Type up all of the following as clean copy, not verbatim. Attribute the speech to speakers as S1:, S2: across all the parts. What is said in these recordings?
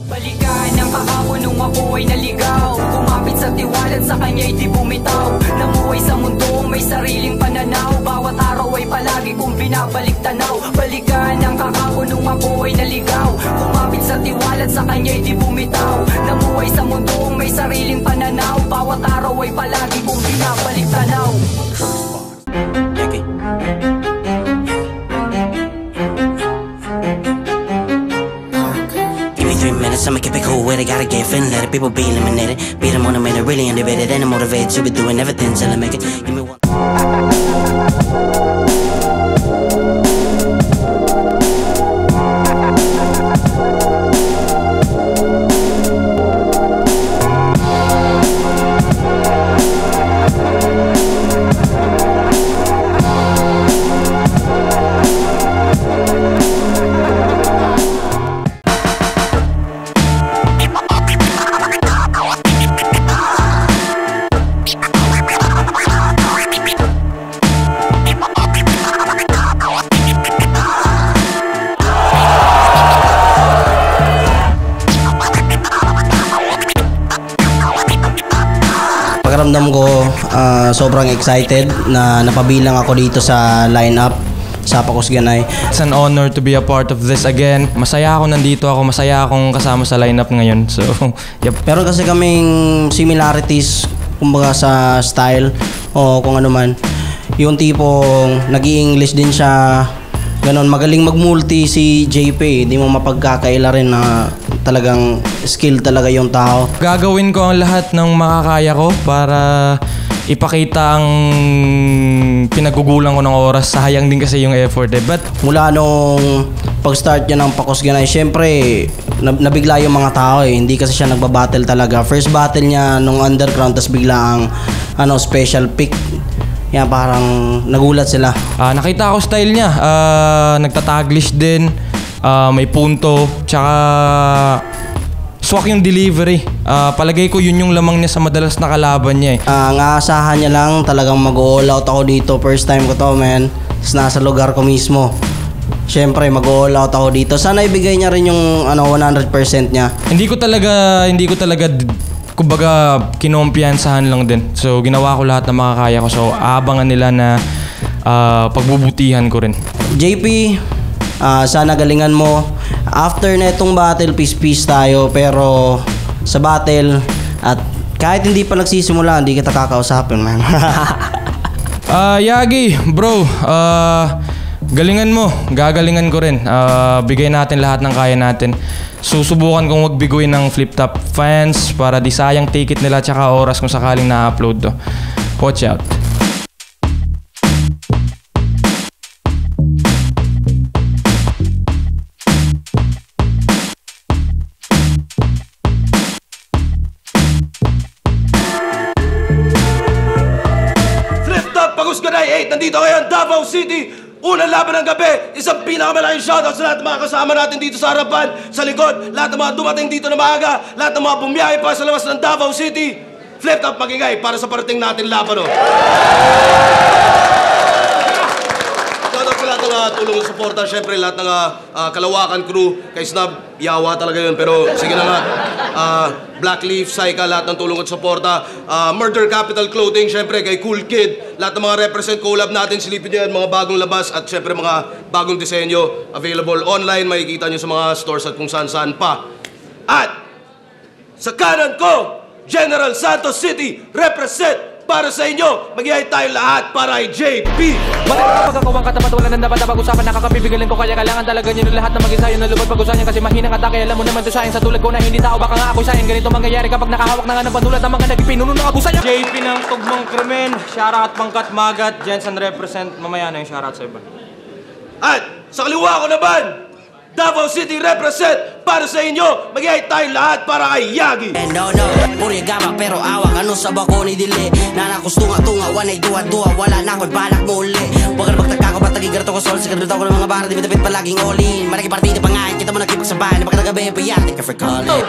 S1: Balikan ang kahapon nung ako ay naligaw. Kumapit sa tiwalat, sa kanya'y di bumitaw. Namuhay sa mundong may sariling pananaw. Bawat araw ay palagi kong binabalik tanaw. Balikan ang kahapon nung ako ay naligaw. Kumapit sa tiwalat, sa kanya'y di bumitaw. Namuhay sa mundong may sariling pananaw. Bawat araw ay palagi kong binabalik tanaw.
S2: I'ma keep it cool with it, gotta get feeling, let it, people be eliminated. Beat them on a minute, really innovated, and I'm motivated to be doing everything till I make it. Give me one.
S3: Pakiramdam ko sobrang excited na napabilang ako dito sa lineup sa Pacosganay.
S4: It's an honor to be a part of this again. Masaya ako nandito ako, masaya akong kasama sa lineup ngayon. So, yep.
S3: Pero kasi kaming similarities kumbaga sa style o kung ano man. Yung tipong nag-i-English din siya. Ganon, magaling mag-multi si JP. Hindi mo mapagkakaila rin na talagang skill talaga yung tao.
S4: Gagawin ko ang lahat ng makakaya ko para ipakita ang pinagugulang ko ng oras. Sayang din kasi yung effort eh. But
S3: mula nung pag-start niya ng Pacosganay, syempre nabigla yung mga tao eh. Hindi kasi siya nagbabattle talaga. First battle niya nung underground, tas bigla ang special pick. Yan, parang nagulat sila.
S4: Nakita ko style niya. Nagtataglish din. May punto. Tsaka swak yung delivery. Palagay ko yun yung lamang niya sa madalas na kalaban niya eh.
S3: Ang aasahan niya lang talagang mag-all out ako dito. First time ko to, man. Tapos nasa lugar ko mismo. Siyempre, mag-all out ako dito. Sana ibigay niya rin yung 100% niya. Hindi ko talaga kumbaga kinompiyansahan lang din. So ginawa ko lahat ng makakaya ko. So aabangan nila na pagbubutihan ko rin. JP, sana galingan mo. After netong battle, peace tayo. Pero sa battle, at kahit hindi pa nagsisimula, hindi kita kakausapin, man.
S4: Yagi, bro, galingan mo. Gagalingan ko rin. Bigay natin lahat ng kaya natin. Susubukan kong magbiguin ng flip-top fans para di sayang ticket nila tsaka oras kung sakaling na-upload to. Watch out.
S5: Flip-top Pacosganay 8, nandito ngayon, Davao City. Unang laban ng gabi, isang pinakamalaking shoutout sa lahat ng mga kasama natin dito sa harapan, sa likod, lahat ng mga dumating dito na maaga, lahat ng mga bumiyahe pa sa labas ng Davao City. Flip top magingay para sa parating natin laban, no? Shoutout sa lahat ng tulong at suporta, syempre lahat ng Kalawakan crew, kay Snub, yawa talaga yun, pero sige na nga. Blackleaf, Saika, lahat ng tulong at suporta. Murder Capital Clothing, syempre kay Cool Kid. Lahat ng mga represent collab natin, silipin nyo yan, mga bagong labas at syempre mga bagong disenyo available online. Makikita nyo sa mga stores at kung saan-saan pa. At sa kanan ko, General Santos City, represent para sa inyo. Mag-ihay tayo lahat para kay JP.
S6: Marami pagkakawang katapat, wala nang dapat pag-usapan. Nakakapipigalan ko kaya kailangan talaga nyo lahat na mag-isayo na lubad pag-usayan. Kasi mahinang atake, alam mo naman to sayang sa tulad ko na hindi tao. Baka nga ako'y sayang, ganito mangyayari kapag nakahawak na nga ng pandulat ng mga nagpinuno ng abusayan.
S4: JP ng Tugmang Krimen, shoutout Pangkat Magat, Jensen represent. Mamaya na yung shoutout sa iba.
S5: At sa kaliwa ko naman, Davao City represent para sa inyo. Mag-ihay tayo lahat para kay Yagi.
S2: No, puro gama pero awak ano sa bako ni dili. Nanakos tunga, wanay duwa, wala na ako'y balak mo uli. Huwag ka na magtagka ko, ba't nagigarto ko sol? Sigaduto ko ng mga bara, dipit-dipit palaging all-in. Malaki partida pa nga, kita mo nagkipagsabahan. Napakagabi, payatik ka for calling.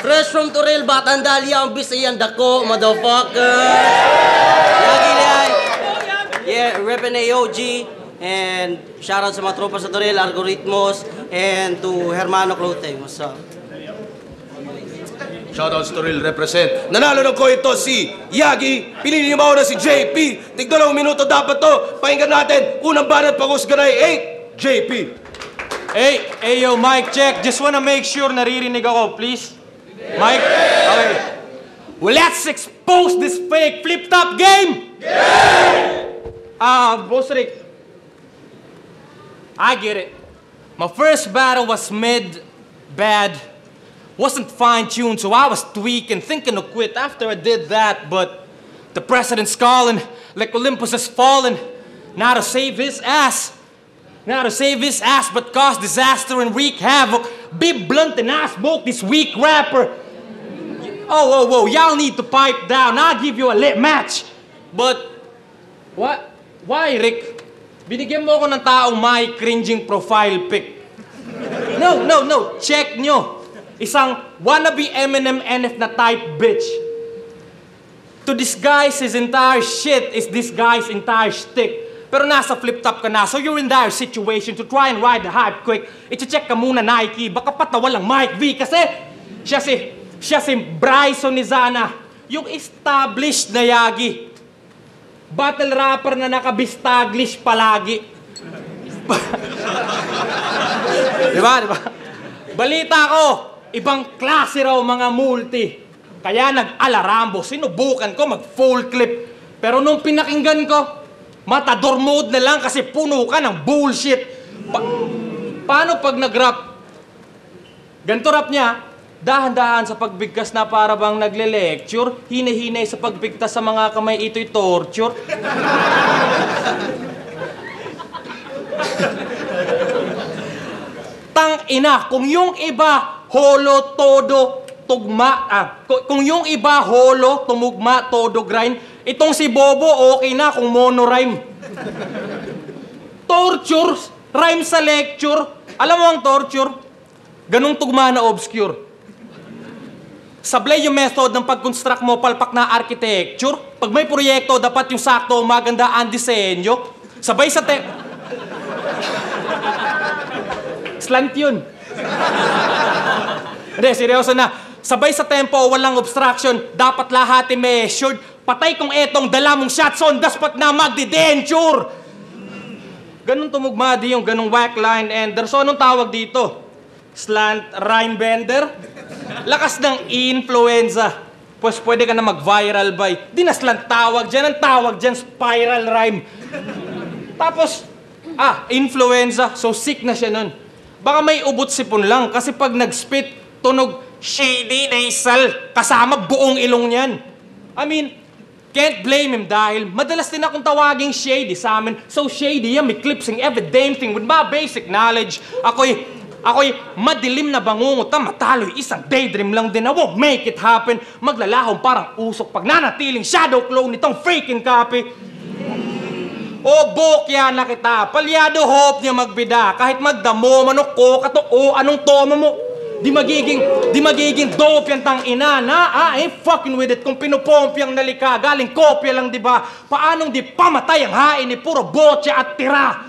S7: Fresh from Toril, Batang Dahlia, ang bisayan dako, motherfucker. Yagi liay. Yeah, reppin' AOG. And shoutout sa mga tropa sa Toril, Algorithmos, and to Hermano Clothing. What's up?
S5: Shoutouts to Real Represent. Nanalo ng ko ito si Yagi. Pinili niyo na si JP. Tigdalawang minuto dapat to. Pakinggan natin. Unang banat pag-usga na 8, JP.
S6: Hey, yo, mic check. Just wanna make sure naririnig ako, please. Mic? Okay. Well, let's expose this fake flip-top game! Boss Rick. I get it. My first battle was bad. Wasn't fine-tuned, so I was tweaking, thinking to quit after I did that, but the president's calling, like Olympus has fallen. Now to save his ass, but cause disaster and wreak havoc. Be blunt and I smoke this weak rapper. Oh, y'all need to pipe down. I'll give you a lit match. But, what? Why, Rick? Binigyan mo ako ng taong may cringing profile pic. No, check nyo. Isang wannabe Eminem NF na type bitch. To disguise his entire shit is disguise entire shtick. Pero nasa flip-top ka na, so you're in dire situation to try and ride the hype quick. I-check ka muna, Nike, baka patawa lang Mike V kasi siya si Bryson Nizana, yung established na Yagi. Battle rapper na nakabistaglish palagi. Diba? Balita ko, ibang klase raw mga multi. Kaya nag-alarambo, sinubukan ko mag-full clip. Pero nung pinakinggan ko, matador mode na lang kasi puno ka ng bullshit. Paano pag nag-rap? Ganito rap niya, dahan-dahan sa pagbigkas na para bang nagle-lecture, hina-hinay sa pagbigtas sa mga kamay, ito'y torture. Tang-ina, kung yung iba holo, todo, tugma, kung yung iba holo, tumugma, todo, grind, itong si Bobo okay na kung monorhyme. Torture, rhyme sa lecture. Alam mo ang torture? Ganong tugma na obscure. Sablay yung method ng pag-construct mo, palpak na architecture. Pag may proyekto, dapat yung sakto, maganda ang disenyo. Sabay sa slant yun. Hindi, seryoso na. Sabay sa tempo, walang obstruction. Dapat lahat i-measured. Patay kung etong dala mong shots on daspat na magdi-denture. Ganun tumugma di yung ganung whack line ender. So anong tawag dito? Slant rhyme bender? Lakas ng influenza. Pues pwede ka na mag-viral by. Di na slant tawag dyan. Ang tawag dyan, spiral rhyme. Tapos, influenza. So sick na siya nun. Baka may ubot sipon lang kasi pag nag-spit, tunog shady nasal kasama buong ilong niyan. I mean, can't blame him dahil madalas din akong tawaging shady sa amin. So shady yan, may clipsing every damn thing with my basic knowledge. Ako'y madilim na bangungot na matalo'y isang daydream lang din. I won't make it happen. Maglalahong parang usok pag nanatiling shadow clone nitong freaking copy. Bokya na kita. Palyado hope niya magbida. Kahit magdamo, manok ko, anong toma mo. Di magiging dope yan tang ina na, ain't fucking with it. Kung pinupompi ang nalika, galing kopya lang, di ba? Paanong di pamatay ang hain ni puro botya at tira?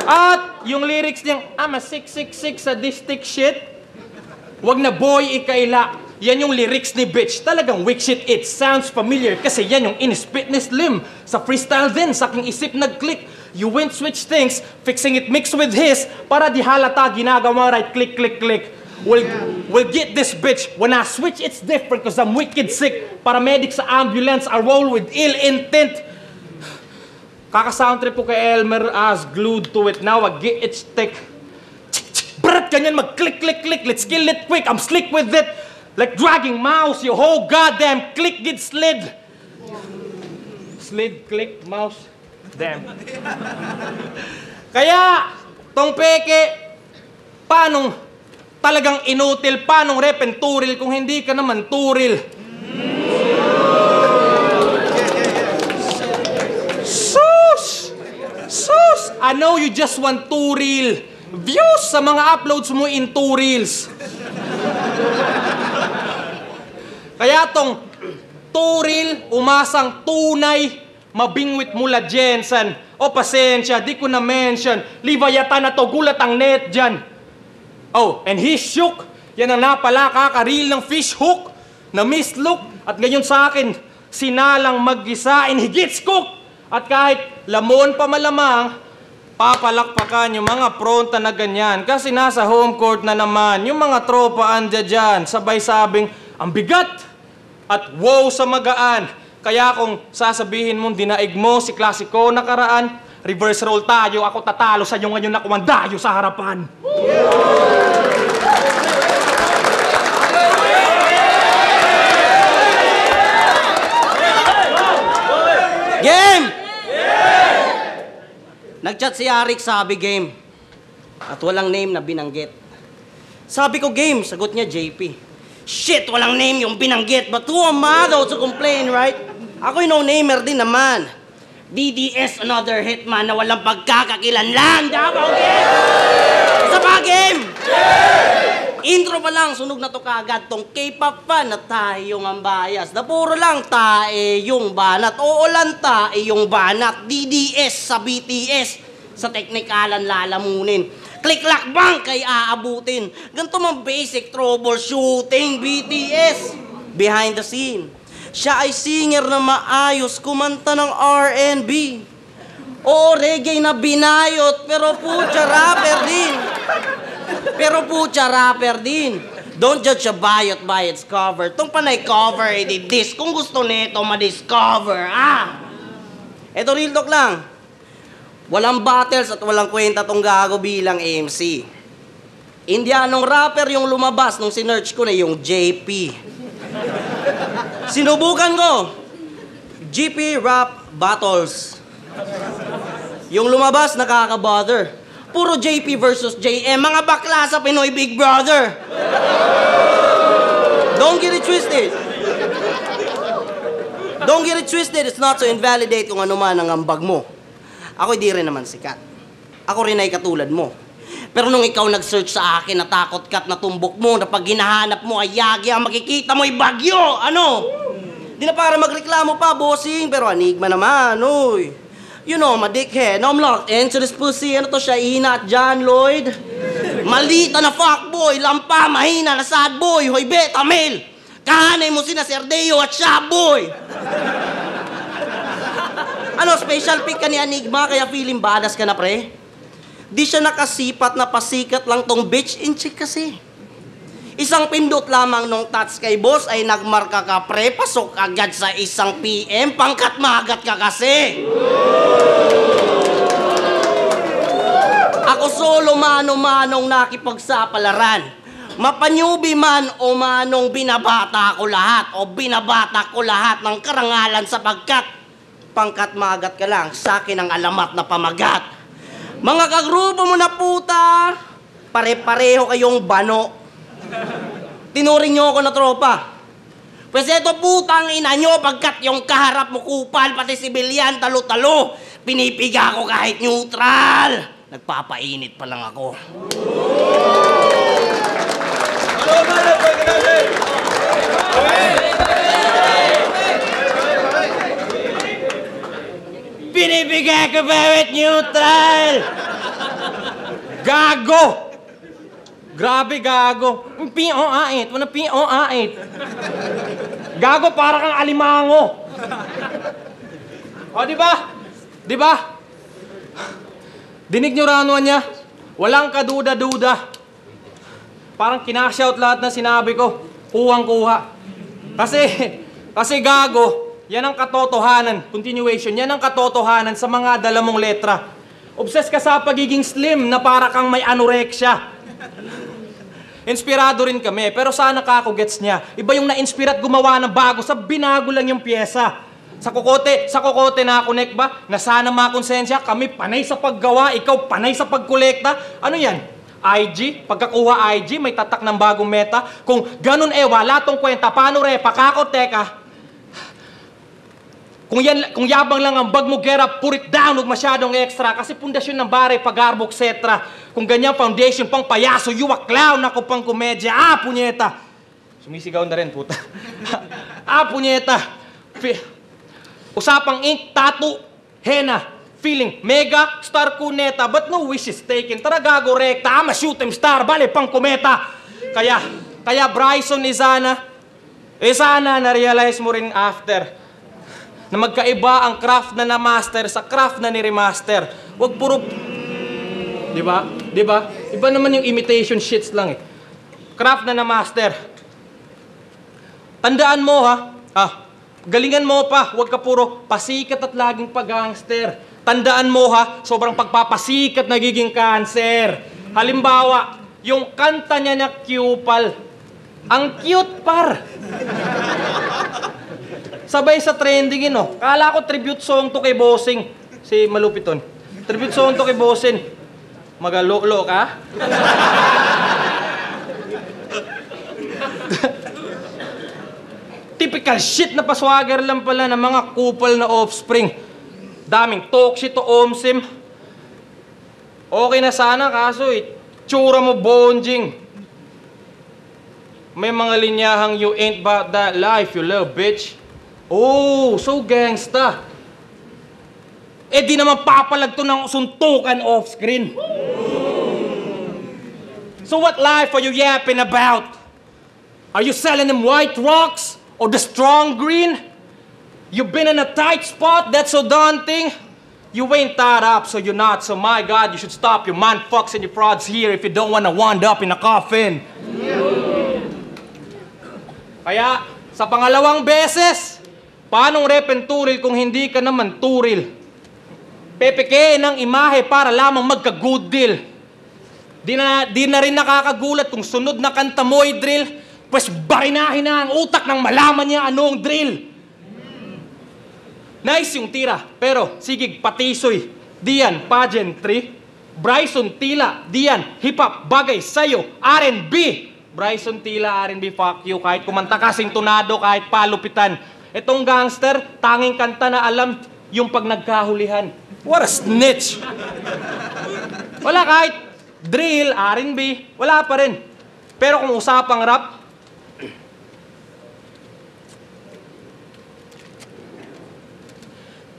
S6: At yung lyrics niyang, I'm a 666 sadistic shit. Wag na boy, ikaila. Yan yung lyrics ni bitch. Talagang weak shit. It sounds familiar kasi yan yung in-spit ni Slim. Sa freestyle din, sa aking isip nag-click. You went switch things, fixing it mixed with his, para di halata ginagawa right click, click, click. We'll get this bitch. When I switch, it's different cause I'm wicked sick. Paramedics sa ambulance, I roll with ill intent. Kaka-soundtrip po kay Elmer as glued to it. Now I get it stick. Brat, ganyan mag-click, click, click. Let's kill it quick. I'm slick with it. Like dragging mouse, your whole goddamn click gets slid. Slid, click, mouse. Damn. Kaya, tong peke, paanong talagang inutil, paanong repenturil kung hindi ka naman turil? Sus! I know you just want 2 reel views sa mga uploads mo in 2 reels. Kaya tong 2 reel, umasang tunay, Mabingwit mula Jensen. O pasensya, di ko na-mention. Livayata na to, gulat ang net dyan. Oh, and he shook. Yan ang napala kakaril ng fish hook na mislook. At ngayon sa akin, sinalang mag-isa and he gets cooked. At kahit lamon pa malamang, papalakpakan yung mga pronta na ganyan. Kasi nasa home court na naman, yung mga tropa andya dyan. Sabay sabing, ang bigat at wow sa magaan. Kaya kung sasabihin mong dinaig mo si Klasiko nakaraan, reverse roll tayo, ako tatalo sa iyo ngayon na kumandayo sa harapan.
S7: Game! Nag-chat si Arik, sabi game. At walang name na binanggit. Sabi ko game, sagot niya JP. Shit, walang name yung binanggit. But who am I though to complain, right? Ako'y no-namer din naman. DDS, another hitman na walang pagkakakilanlan. Davao game! Isa pa game! Intro pa lang, sunog na to kagad tong K-pop fan na tayo ang bias. Na puro lang tae yung banat. Oo lang tae yung banat. DDS sa BTS. Sa teknikalan lalamunin. Click-lock bang kay aabutin. Ganito mang basic troubleshooting BTS. Behind the scene. Siya ay singer na maayos, kumanta ng R&B. Oo, reggae na binayot, pero pucha rapper din. Don't judge a bayot by its cover. Tong panay cover, i-dis. Kung gusto nito, ma-discover. Eto real talk lang. Walang battles at walang kwenta tong gago bilang MC. Indianong rapper yung lumabas nung sinearch ko na yung JP. Sinubukan ko. GP Rap Battles. Yung lumabas, nakaka-bother. Puro JP versus JM. Mga bakla sa Pinoy Big Brother. Don't get it twisted. Don't get it twisted. It's not to invalidate kung ano man ang ambag mo. Ako di rin naman sikat. Ako rin ay katulad mo. Pero nung ikaw nag-search sa akin, natakot ka't natumbok mo, na pag hinahanap mo ay yagi, ang makikita mo ay bagyo. Ano? Di na para magreklamo pa, bossing. Pero anigma naman, uy. You know, my dickhead. Now I'm locked into this pussy. Ano to siya, Ina at John Lloyd? Malita na fuckboy, lampa, mahina na sad boy, hoy beta male. Kahanay mo sina Serdeo at Shaboy. Ano, special pick ka ni Enigma, kaya feeling badass ka na, pre? Di siya nakasipat na pasikat lang tong bitch in chick kasi. Isang pindot lamang nung touch kay boss ay nagmarka ka, pre. Pasok agad sa isang PM, pangkat magat ka kasi. Ako solo mano-manong nakipagsapalaran. Mapanyubi man o manong binabata ko lahat o binabata ko lahat ng karangalan sapagkat pangkat magat ka lang, sa akin ang alamat na pamagat. Mga kagrupo mo na puta, pare-pareho kayong bano. Tinuring nyo ako na tropa. Pues eto putang ina nyo, pagkat yung kaharap mo kupal, pati sibilyan, talo-talo. Pinipiga ko kahit neutral. Nagpapainit pa lang ako. Pinipigay ko bawat neutral! Gago! Grabe, gago. P.O.A.8. Wala P.O.A.8. Gago, para kang alimango. O, di ba? Di ba? Dinig nyo rano niya? Walang kaduda-duda. Parang kinashout lahat na sinabi ko. Kuwang-kuha. Kasi gago, yan ang katotohanan. Continuation, yan ang katotohanan sa mga dala mong letra. Obsessed ka sa pagiging slim na para kang may anorexia. Inspirado rin kami, pero sana kako-gets niya. Iba yung na-inspira at gumawa ng bago, sa binago lang yung pyesa. Sa kokote na connect ba? Na sana makonsensya, kami panay sa paggawa, ikaw panay sa pagkolekta. Ano yan? IG? Pagkakuha IG, may tatak ng bagong meta. Kung ganun wala tong kwenta, paano kako, teka? Kung yabang lang ang bag mo, get up, put it down, huwag masyadong extra. Kasi pundasyon ng bare, pag-arbok, etc. Kung ganyan foundation, pang payaso, you a clown, ako pang komedya. Punyeta. Sumisigaw na rin, puta. Punyeta.
S6: Usapang ink, tattoo, henna. Feeling mega star kuneta, but no wish is taken. Tara gago rekta, ama shoot him star, bale pang kometa. Kaya Bryson sana na-realize mo rin after na magkaiba ang craft na na-master sa craft na ni-remaster. Huwag puro... Diba? Iba naman yung imitation shits lang eh. Craft na na-master. Tandaan mo ha, galingan mo pa, huwag ka puro pasikat at laging pag-gangster. Tandaan mo ha, sobrang pagpapasikat nagiging cancer. Halimbawa, yung kanta niya na Cupal, ang cute par. Sabay sa trending yun, Kala ko tribute song to kay Bossing. Si Malupiton. Tribute song to kay Bossing. Magalolo ka? Typical shit na paswager lang pala ng mga kupal na offspring. Daming talk shit to omsim. Okay na sana kaso tsura mo bonjing. May mga linyahang you ain't about that life you love, bitch. Oh, so gangsta. Di naman papalag to ng suntukan off-screen. So what life are you yapping about? Are you selling them white rocks or the strong green? You've been in a tight spot that's so daunting. You ain't tied up, so you're not. So my God, you should stop your man fucks and your frauds here if you don't wanna wind up in a coffin. Kaya, sa pangalawang beses, paanong repenturil kung hindi ka naman turil? Pepeke ng imahe para lamang magka-good deal. Di na rin nakakagulat kung sunod na kanta mo'y drill, pues barinahin na ang utak nang malaman niya anong drill. Nice yung tira, pero sigig patisoy. Diyan, pageantry. Bryson Tila, diyan, hip-hop, bagay sa'yo, R&B. Bryson Tila, R&B, fuck you. Kahit kumanta kasing tunado, kahit palupitan. Itong gangster, tanging kanta na alam yung pag nagkahulihan. What a snitch! Wala kahit drill, R&B, wala pa rin. Pero kung usapang rap,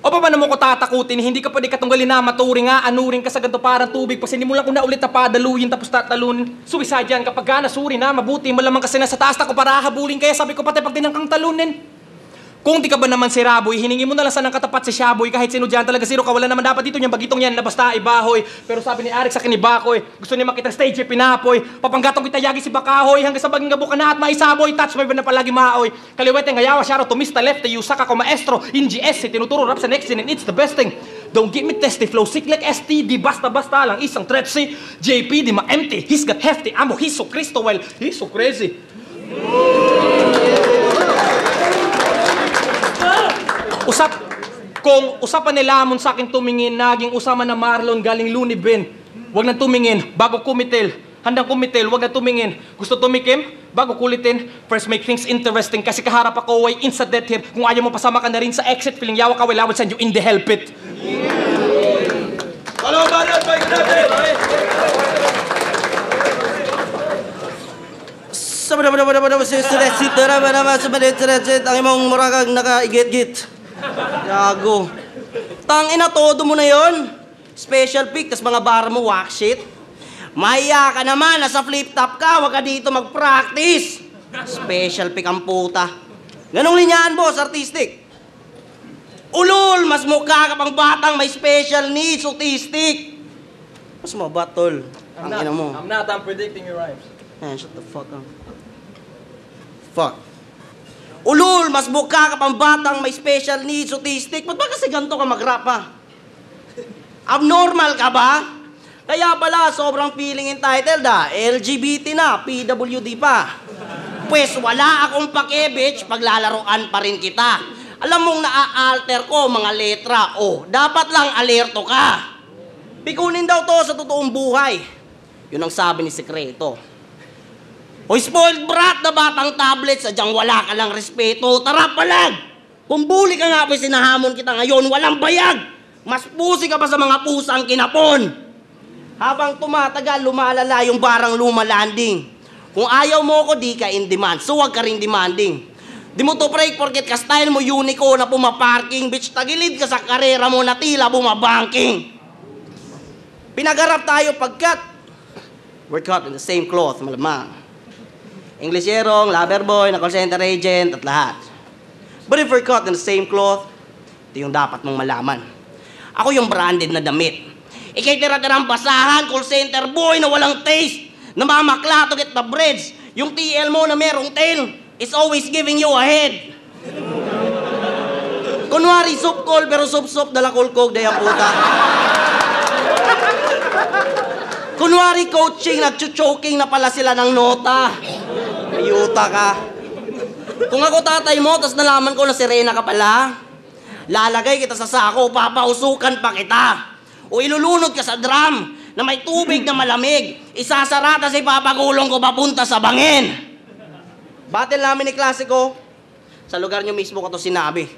S6: o paano mo ko tatakutin, hindi ka pwede katunggalin na maturing nga, anuring ka sa ganito parang tubig, pas hindi mo lang kung naulit na padaluyin tapos tatalunin. Suicide yan kapag ka nasuri na, mabuti mo lamang kasi nasa taas na ko para habulin, kaya sabi ko pati pag dinangkang talunin. Kung di ka ba naman si Raboy, hiningi mo na lang sa ng katapat si Shaboy, kahit sino dyan talaga zero ka, wala naman dapat dito niyang bagitong yan na basta ibahoy. Pero sabi ni Arik sa kinibakoy, gusto niya makita stage pinapoy, papanggatong kita yagi si Bakahoy, hanggang sa baging gabo ka na at maisaboy, touch may ba na palagi maoy. Kaliwete ngayawa siya ro tumista left, yusa ka ko maestro, in GS, tinuturo rap sa next and it's the best thing. Don't get me testy, flow sick like STD, basta-basta lang isang threat si JP, di ma-empty, he's got hefty, amo, he's so Cristo, well, he's so crazy. Kung usapan nila amon sa akin tumingin, naging usama na Marlon galing Looney Bin. Huwag nang tumingin, bago kumitil. Handang kumitil, huwag nang tumingin. Gusto tumikim, bago kulitin. First make things interesting, kasi kaharap ako ay insa death here. Kung ayaw mo pasama ka na rin sa exit, feeling yawa ka, I would send you in the hell pit.
S5: Hello, Banat! Bike natin!
S7: Ang imong muragag naka-igit-git. Gago. Tangina, todo mo na yon. Special pick, tas mga bar mo, whack shit. Maya ka naman, nasa flip-top ka, wag ka dito mag-practice. Special pick ang puta. Ganong linyahan, boss, artistic. Ulol, mas mukha ka pang batang may special needs, autistic. Mas mabatol.
S6: I'm predicting your rhymes.
S7: Shut the fuck up. Fuck. Ulul, mas mukha ka pang batang may special needs, autistic. Ba't ba kasi ganito ka mag-rap ha? Abnormal ka ba? Kaya pala, sobrang feeling entitled LGBT na, PWD pa. Pues wala akong pake, bitch, paglalaroan pa rin kita. Alam mong naa-alter ko mga letra, dapat lang alerto ka. Pikunin daw to sa totoong buhay. Yun ang sabi ni Sekreto. Hoy, spoiled brat na batang tablet, sadyang wala ka lang respeto. Tara palag! Kung bully ka nga pa sinahamon kita ngayon, walang bayag. Mas pusi ka pa sa mga pusang kinapon. Habang tumatagal, lumalala yung barang lumalanding. Kung ayaw mo ko, di ka in demand. So wag ka rin demanding. Di mo to break porket ka style mo unico na pumaparking, bitch, tagilid ka sa karera mo na tila bumabanking. Pinagarap tayo pagkat we're caught in the same cloth, malamang. Englishierong, lover boy, na call center agent, at lahat. But if we're caught in the same cloth, ito yung dapat mong malaman. Ako yung branded na damit. Ikay tira-tirang basahan, call center boy na walang taste, na mamakla to get the breads. Yung TL mo na merong tail, is always giving you a head. Kunwari, soup call, pero soup-soup, dala kulkog, dayang puta. Kunwari, coaching, nag-choking na pala sila ng nota. Ayuta ka. Kung ako tatay mo, tas nalaman ko na sirena ka pala, lalagay kita sa sako, papausukan pa kita. O ilulunod ka sa drum na may tubig na malamig, isasara, tas ipapagulong ko papunta sa bangin. Battle namin ni Klasiko, sa lugar nyo mismo ko to sinabi,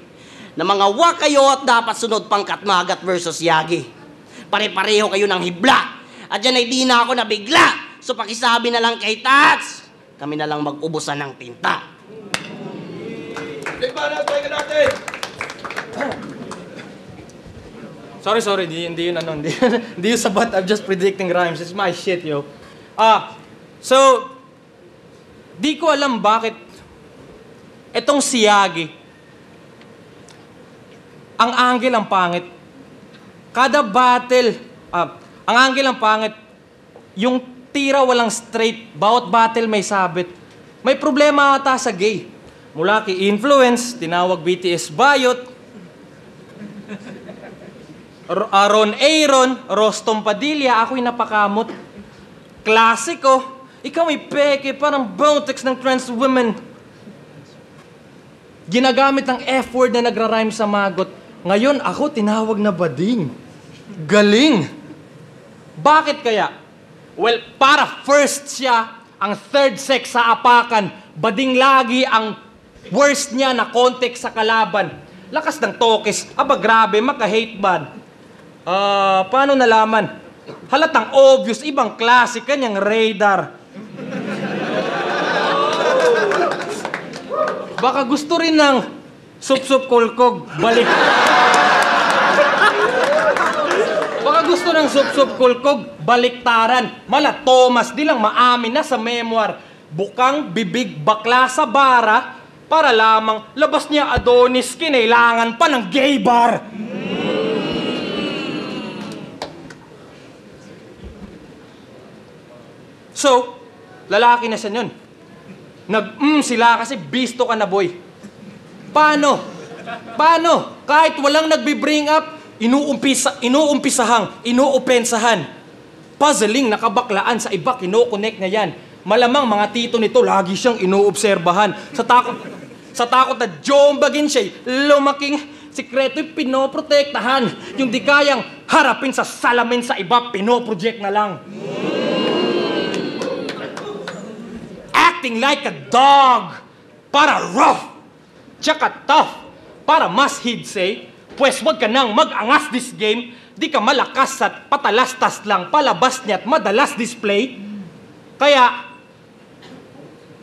S7: na mga wak kayo at dapat sunod pangkat Magat versus Yagi. Pare-pareho kayo ng hibla. At dyan ay di na ako nabigla. So pakisabi na lang kay Tats, kami na lang mag-ubusan ng tinta.
S5: Big man, try ka natin!
S6: Sorry, hindi yun ano, hindi yun sabat. I'm just predicting rhymes. It's my shit, yo. So, di ko alam bakit etong si Yagi, ang angle ang pangit. Kada battle, ang angle ang pangit. Yung tira walang straight, bawat battle may sabit. May problema ata sa gay. Mula kay Influence, tinawag BTS Bayot, Aaron Aaron, Rostom Padilla, ako'y napakamot. Klasiko, ikaw ay peke, parang Botex ng trans women. Ginagamit ang F-word na nagra-rhyme sa magot. Ngayon, ako tinawag na bading. Galing! Bakit kaya? Well, para first siya, ang third sex sa apakan, bading lagi ang worst niya na context sa kalaban. Lakas ng tokes, aba grabe, maka-hate bad. Paano nalaman? Halatang obvious, ibang klase, kanyang radar. Baka gusto rin ng sup-sup kulkog, balik. Baka gusto ng sup-sup kulkog, baliktaran. Mala Thomas, di lang maamin na sa memoir. Bukang bibig bakla sa bara, para lamang labas niya Adonis, kinailangan pa ng gay bar. So, lalaki na siya yun. Sila kasi bisto ka na, boy. Paano? Kahit walang nagbi-bring up, inuumpisahan, puzzling, nakabaklaan sa iba, kino-connect na yan. Malamang mga tito nito, lagi siyang inuobserbahan. Sa takot na jombagin siya, lumaking sikreto'y pinoprotektahan. Yung di kayang harapin sa salamin sa iba, pinoproject na lang. Acting like a dog, para rough, tsaka tough, para mas he'd say, pues wag ka nang mag-angas this game, di ka malakas at patalastas lang, palabas niya at madalas display. Kaya,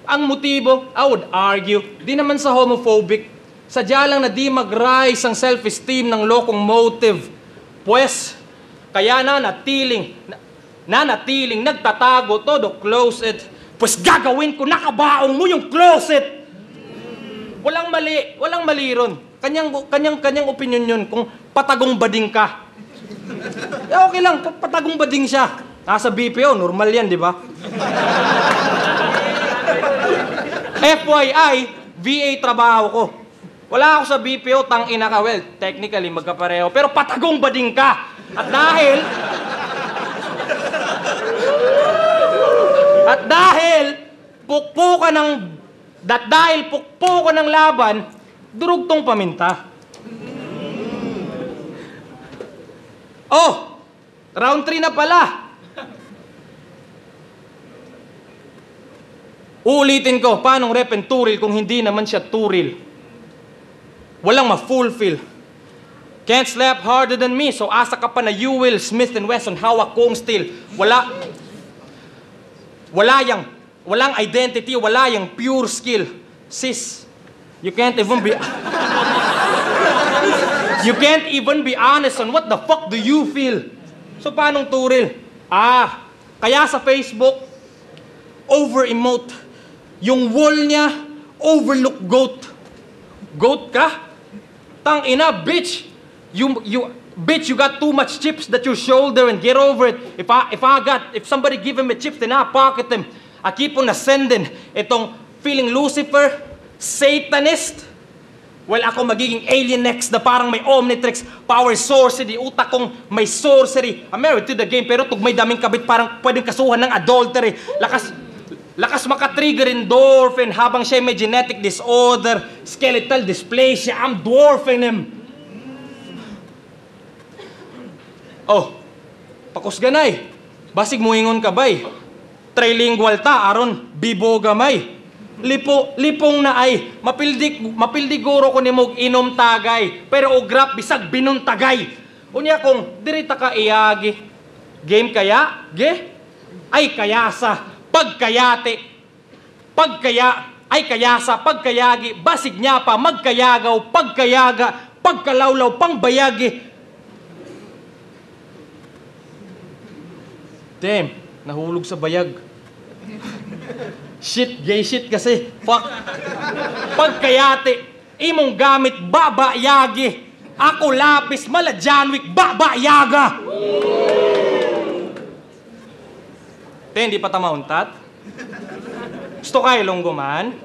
S6: ang motibo, I would argue, di naman sa homophobic, sadya lang na di mag-rise ang self-esteem ng lokong motive. Pues, kaya nanatiling nagtatago todo closet. Pues gagawin ko, nakabaong mo yung closet. Walang mali ron. Kanyang opinion yun kung patagong bading ka. Okay lang, patagong bading siya. Nasa BPO, normal yan, di ba? FYI, VA trabaho ko. Wala ako sa BPO, tangina ka. Well, technically, magkapareho. Pero patagong bading ka. At dahil pukpukan ng laban, durugtong paminta. Oh, round 3 na pala. Uulitin ko, paanong rep and turil kung hindi naman siya turil? Walang ma-fulfill. Can't slap harder than me, so asa ka pa na you will, Smith & Wesson, hawak kong steel. Walang identity, wala yung pure skill. Sis, You can't even be... You can't even be honest on what the fuck do you feel. So, paanong turil? Kaya sa Facebook, over-emote. Yung wall niya, overlook goat. Goat ka? Tangina, bitch! Bitch, you got too much chips that you shoulder and get over it. If somebody give him a chip, then I pocket him. I keep on ascending. Itong feeling Lucifer, Satanist. Well, ako magiging alien next na parang may Omnitrix, power sorcery, utak kong may sorcery. I'm married to the game, pero tug may daming kabit parang pwedeng kasuhan ng adultery. Lakas makatrigger endorphin habang siya may genetic disorder, skeletal dysplasia, I'm dwarfing him. Oh, pakus ganay. Basig muingon ka bay. Trilingual ta, aron, bibo gamay. Lipong na ay, mapildiguro ko ni mog inom tagay, pero ugrap bisag binuntagay. Unya kong, dirita ka iyagi. Game kaya? Ge? Ay kayasa, pagkayate. Ay kayasa, pagkayagi, basig niya pa, magkayagaw, pagkayaga, pagkalawlaw, pangbayagi. Damn, nahulog sa bayag. Shit, gay shit kasi. Fuck. Pagkayate, imong gamit, babayagi. Ako lapis, mala Janwick, babayaga. Hindi pa tamauntat? Gusto kayo longgoman?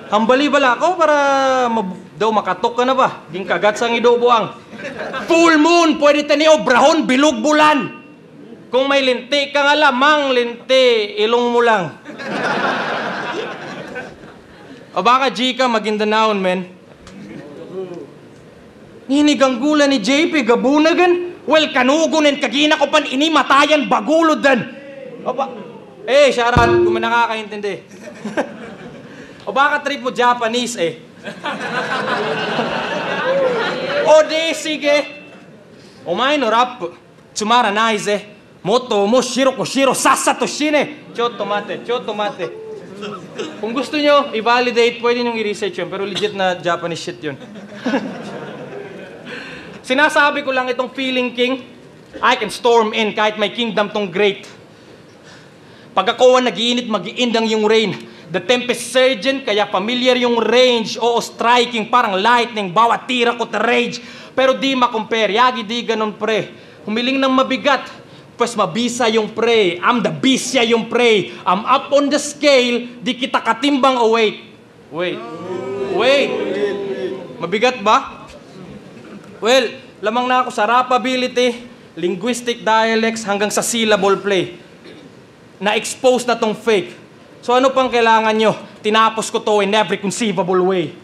S6: Hambali bala ako para daw makatok ka na ba? Ging kagat sang idobuang. Full moon, pwede tani obrahon, bilog bulan. Kung may linti ka nga lamang, linti, ilong mo lang. O baka Gika, Maguindanaon, men. Hiniganggulan ni JP, gabunagan. Well, kanugunin, kagina ko pan ini, matayan, bagulodan. O ba... Sharon, kung man nakakaintindi. O baka trip mo Japanese, O di, sige. Omae no rap, tsumaranaize. Moto mo shiro ko shiro sasato shine. Choto mate. Kung gusto nyo i-validate, pwede nyo i-research yun. Pero legit na Japanese shit yun. Sinasabi ko lang itong feeling king, I can storm in kahit may kingdom tong great. Pag ako nag-iinit, mag-iindang yung rain. The Tempest Surgeon, kaya familiar yung range. Oo, striking, parang lightning, bawat tira ko rage. Pero di ma-compare, yagi di ganun pre. Humiling ng mabigat, pues mabisa yung prey. I'm the bisya yung prey. I'm up on the scale, di kita katimbang. Oh, wait. Mabigat ba? Well, lamang na ako sa rapability, linguistic dialects, hanggang sa syllable play. Na-expose na tong fake. So ano pang kailangan nyo? Tinapos ko to in every conceivable way.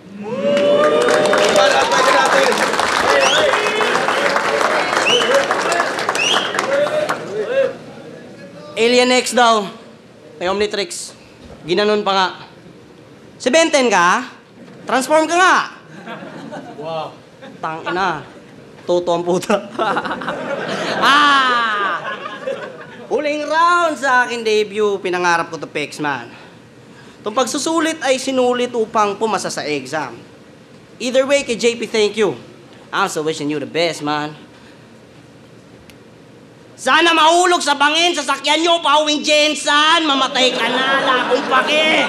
S7: Alien X daw. May Omnitrix. Ginanon pa nga. Si Benten ka? Transform ka nga. Wow. Tangina. Toto ang puta. Huling round sa aking debut. Pinangarap ko to Pexman. Itong pagsusulit ay sinulit upang pumasa sa exam. Either way, kay JP, thank you. I'm so wishing you the best, man. Sana mahulog sa bangin, sasakyan nyo, pauwing Jensen, mamatay ka na, lakong pake.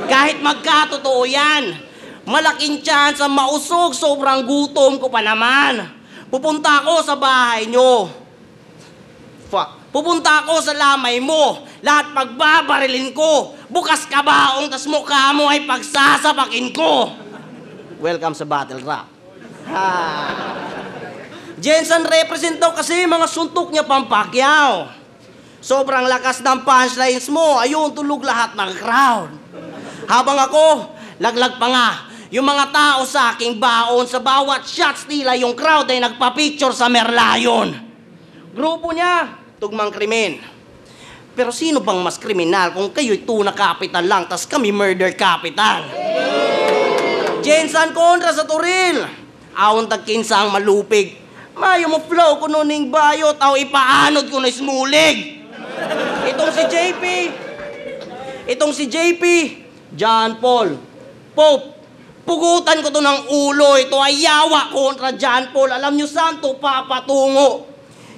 S7: Kahit magkatotoo yan, malaking chance ang mausog, sobrang gutom ko pa naman. Pupunta ako sa bahay nyo. Pupunta ako sa lamay mo, lahat pagbabarilin ko. Bukas ka baong, tas mukha mo ay pagsasapakin ko. Welcome sa battle rap. Jensen represent daw kasi mga suntok niya Pampakyaw. Sobrang lakas ng punchlines mo, ayun tulog lahat ng crowd. Habang ako, laglag pa nga, yung mga tao sa aking baon, sa bawat shots nila yung crowd ay nagpa-picture sa Merlion. Grupo niya, tugmang krimen. Pero sino bang mas kriminal kung kayo'y tuna capital lang, tas kami murder capital? Jensen kontra sa Turil. Awon tagkinsa ang malupig. Mayo mo flow kuno ning bayot aw ipaanod ko na smulig. Itong si JP, John Paul, Pope, pugutan ko to ng ulo. Ito ay yawa kontra John Paul. Alam nyo saan to papatungo?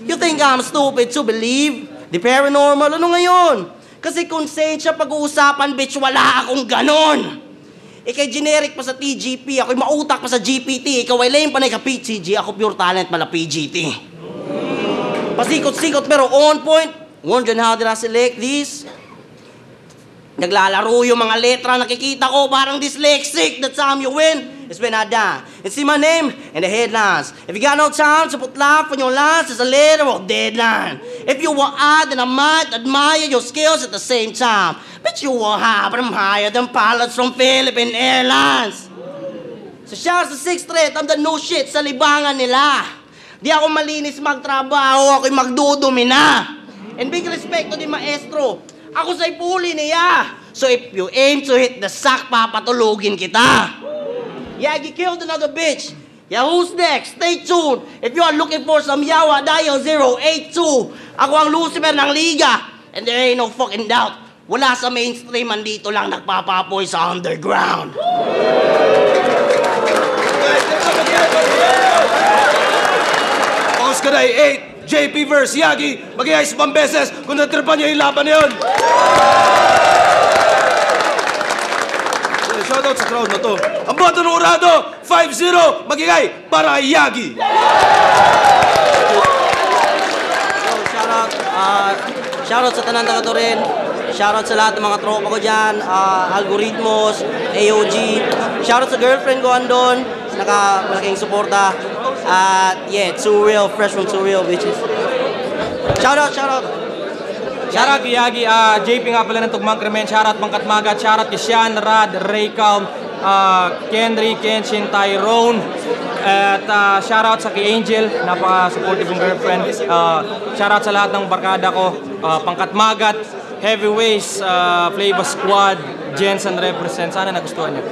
S7: You think I'm stupid to believe? The paranormal, ano ngayon? Kasi konsensya pag-uusapan, bitch, wala akong ganon. Ikay generic pa sa TGP, ako'y mautak pa sa GPT. Ikaw ay lame panay ka PCG, ako pure talent pala PGT. Pasikot-sikot pero on point. Wondering how did I select this? Naglalaro yung mga letra, nakikita ko parang dyslexic. That's how you win. It's when I die. And see my name in the headlines. If you got no time to put life on your lines, it's a letter or deadline. If you were I, then I might admire your skills at the same time. But you were high, but I'm higher than pilots from Philippine Airlines. So shouts to 6th Street, I'm the new shit sa libangan nila. Di ako malinis magtrabaho, ako'y magdudumi na. And big respect to the maestro. Ako sa'y puli niya. So if you aim to hit the sack, papatulugin kita. Yagi killed another bitch. Yeah, who's next? Stay tuned. If you are looking for some yawa, dial 082. Ako ang Lucifer ng Liga. And there ain't no fucking doubt. Wala sa mainstream, andito lang nagpapapoy sa underground.
S5: Focus ka na 8. JP versus Yagi, mag-iayos pang beses kung natripan niya yung laban na yun. Shoutout sa crowd na to. Ang boto ng Urado, 5-0, mag-iay para kay Yagi.
S7: Shoutout sa Tanang Taga Turin. Shoutout sa lahat ng mga tropa ko dyan. Algorithmos, AOG. Shoutout sa girlfriend ko andon. Malaking suporta. Yeah, Too Real, fresh from Too Real, bitches. Shoutout.
S6: Shoutout kay Yagi, JP nga pala ng Tugmang Krimen, shoutout Bangkat Magat, shoutout kay Sian, Rad, Ray Calm, Kendry, Kenshin, Tyrone, at shoutout sa kay Angel, napaka-supportive yung girlfriend. Shoutout sa lahat ng barkada ko, Bangkat Magat, Heavyweights, Flavor Squad, Jensen represent. Sana nagustuhan niyo.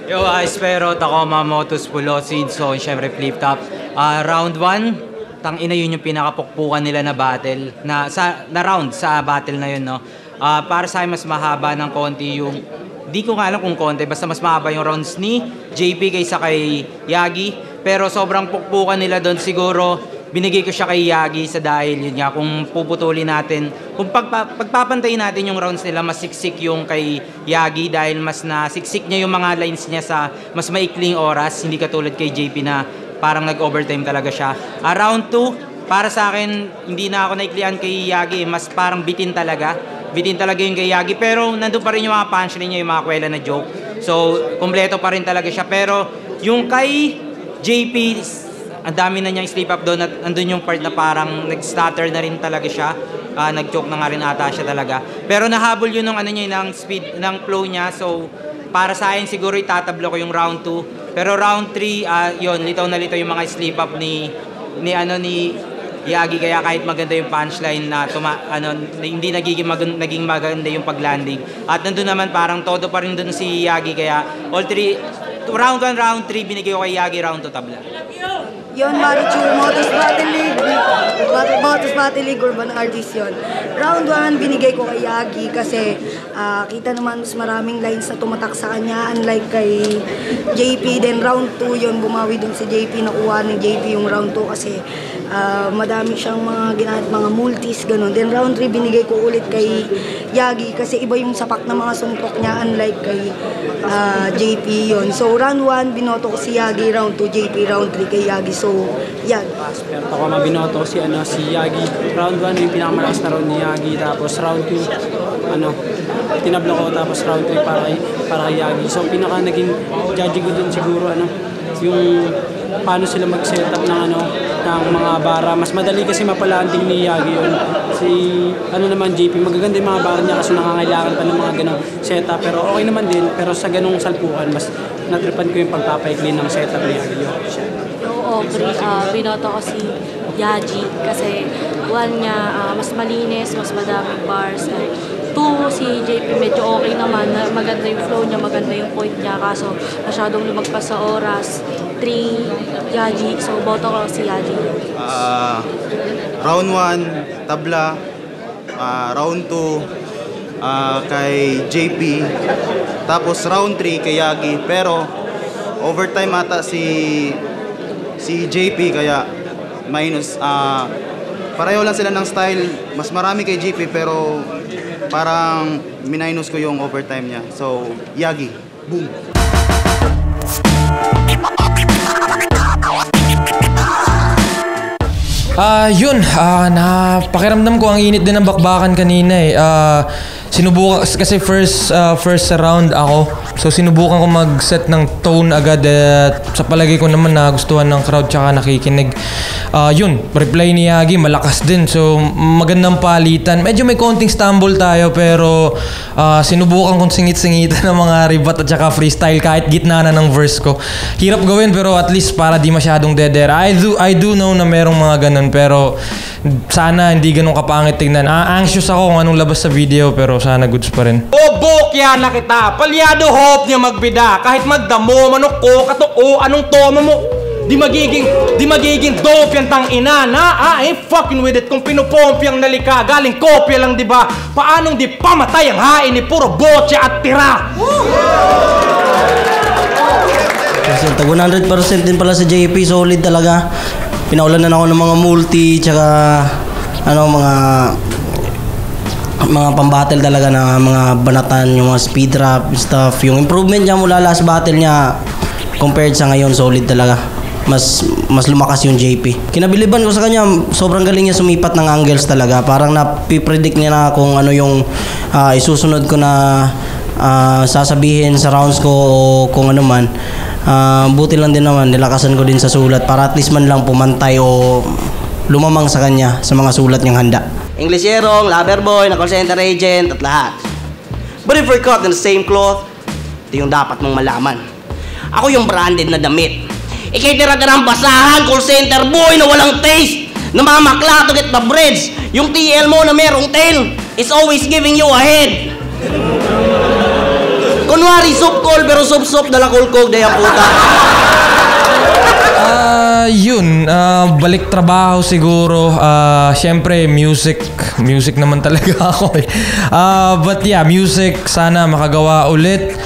S8: Yo, Espero, Tacoma, Motos, Pulosid, so syempre Flip Top. Round 1, tangina yun yung pinakapukpukan nila na battle, na round sa battle na yun, no? Para sa akin, mas mahaba ng konti yung, di ko nga alam kung konti, basta mas mahaba yung rounds ni JP kaysa kay Yagi. Pero sobrang pukpukan nila doon, siguro binigay ko siya kay Yagi sa dahil yun nga, kung puputulin natin, kung pagpapantayin natin yung rounds nila, mas siksik yung kay Yagi dahil mas nasiksik niya yung mga lines niya sa mas maikling oras, hindi katulad kay JP na parang nag-overtime talaga siya. Round 2, para sa akin, hindi na ako naiklian kay Yagi, mas parang bitin talaga yung kay Yagi, pero nandun pa rin yung mga punchline niya, yung mga kwela na joke. So, kompleto pa rin talaga siya, pero yung kay JP, ang dami na niyang slip up doon at andun yung part na parang nag-stutter na rin talaga siya. Nag-choke na nga rin ata siya talaga. Pero nahabol yun ng, ng speed, ng flow niya. So, para sa akin siguro itatablo ko yung round 2. Pero round 3, yun, litaw na litaw yung mga slip up ni Yagi. Kaya kahit maganda yung punchline na hindi naging maganda yung paglanding. At nandun naman parang todo pa rin dun si Yagi. Kaya all 3, round 1, round 3, binigay ko kay Yagi, round 2 tabla.
S9: Yon, Marichu, Motos Battle League, Urban Artist yun. Round 1, binigay ko kay Yagi kasi kita naman mas maraming lines na tumatak sa kanya, unlike kay JP. Then round 2 yun, bumawi dun si JP, nakuha ni JP yung round 2 kasi madami siyang mga ginamit, mga multis, ganun. Then round 3, binigay ko ulit kay Yagi kasi iba yung sapak na mga suntok niya, unlike kay JP yun. So round 1, binoto ko si Yagi, round 2 JP, round 3 kay Yagi. So, yan.
S10: Pero ako mabinoto si Yagi. Round 1 yung pinakamalakas na round ni Yagi. Tapos round 2, tinablo ko. Tapos round 3 para kay Yagi. So, pinaka naging judge ko dun siguro, yung paano sila mag-set up ng mga bara. Mas madali kasi mapalanding ni Yagi yun. Naman JP, magaganda yung mga bara niya kasi nangangailangan pa ng mga ganong setup. Pero okay naman din. Pero sa ganong salpukan, mas natripan ko yung pagpapaikli ng setup ni Yagi yun.
S11: Binoto ko si Yaji kasi one niya mas malinis, mas madaming bars. 2, si JP medyo okay naman, maganda yung flow niya, maganda yung point niya, kaso masyadong lumagpas sa oras. 3, Yaji, so boto ko si Yaji.
S12: Round 1, tabla. Round 2, kay JP, tapos round 3 kay Yagi, pero overtime ata si JP kaya minus. Pareho lang sila ng style, mas marami kay JP pero parang minus ko yung overtime niya. So Yagi, boom.
S4: Pakiramdam ko ang init din ng bakbakan kanina eh. Sinubukan kasi first round ako. So sinubukan ko mag-set ng tone agad at sa palagay ko naman nagustuhan ng crowd tsaka nakikinig. Reply ni Yagi malakas din. So magandang palitan. Medyo may konting stumble tayo pero sinubukan kong singit-singitan ng mga ribat at tsaka freestyle kahit gitna na ng verse ko. Hirap gawin pero at least para di masyadong dead air. I do know na merong mga ganun pero sana hindi ganun kapangit tingnan. Anxious ako kung anong labas sa video pero sana goods pa rin.
S6: Bokya na kita. Palyado hope niya magbida. Kahit magdamo, manok ko, katoko, anong tono mo. Di magiging dope yan tang ina na. I ain't fucking with it. Kung pinupompi ang nalika, galing kopya lang diba? Paanong di pamatay ang hain ni puro botya at tira?
S3: Kasi 100% din pala sa JP. Solid talaga. Pinaulanan ako ng mga multi tsaka mga pambattle talaga na mga banatan, yung mga speed rap stuff. Yung improvement niya mula last battle niya compared sa ngayon, solid talaga. Mas lumakas yung JP. Kinabiliban ko sa kanya, sobrang galing niya sumipat ng angles talaga. Parang napipredict niya na kung ano yung isusunod ko na sasabihin sa rounds ko o kung ano man. Buti lang din naman, nilakasan ko din sa sulat para at least man lang pumantay o lumamang sa kanya sa mga sulat niyang handa.
S7: Inglesierong, lover boy, na call center agent at lahat. But if we're caught in the same cloth, ito yung dapat mong malaman. Ako yung branded na damit. Ikay tira-tirang basahan, call center boy na walang taste, na mamakla to get the breads. Yung TL mo na merong tail is always giving you a head. Kunwari soup call pero soup dala kulkog dayang puta.
S4: Balik trabaho siguro. Siyempre music naman talaga ako eh. But yeah, music sana makagawa ulit.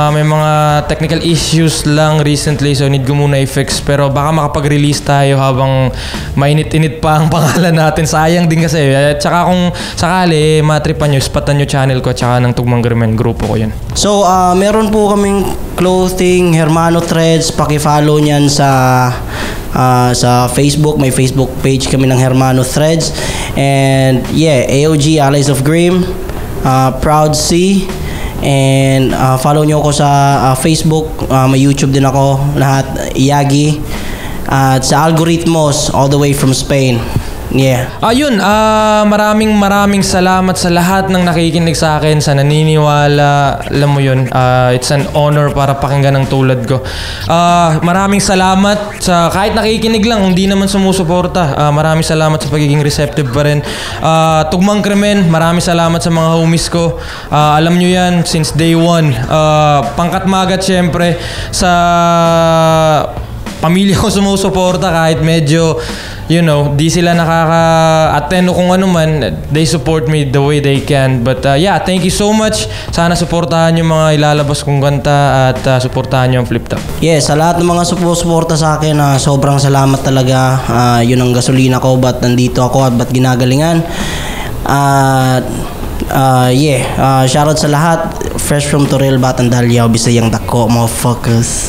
S4: May mga technical issues lang recently so need ko muna i-fix pero baka makapag-release tayo habang mainit-init pa ang pangalan natin. Sayang din kasi. Tsaka kung sakali matripan nyo, spatan nyo channel ko tsaka ng Tugmang Krimen, grupo ko yan.
S3: So meron po kaming clothing, Hermano Threads. Paki-follow niyan sa Facebook. May Facebook page kami ng Hermano Threads. And yeah, AOG, Allies of Grim, Proud C. And follow nyo ako sa Facebook, may YouTube din ako, lahat, Yagi, at sa Algoritmos all the way from Spain. Yeah. Maraming salamat sa lahat ng nakikinig sa akin, sa naniniwala. Alam mo yun, it's an honor para pakinggan ng tulad ko. Maraming salamat sa kahit nakikinig lang, hindi naman sumusuporta. Maraming salamat sa pagiging receptive pa rin. Tugmang Krimen, maraming salamat sa mga homies ko. Alam nyo yan, since day one. Pangkat magat syempre sa pamilya ko sumusuporta kahit medyo di sila nakaka-attend o kung ano man, they support me the way they can. But yeah, thank you so much. Sana suportahan yung mga ilalabas kong kanta at suportahan nyo ang Flip Top. Yeah, sa lahat ng mga sumusuporta sa akin, sobrang salamat talaga. Yun ang gasolina ko, ba't nandito ako at ba't ginagalingan. Shoutout sa lahat. Fresh from Toril, Batang Dalyaw, Bisayang Dako, motherfuckers.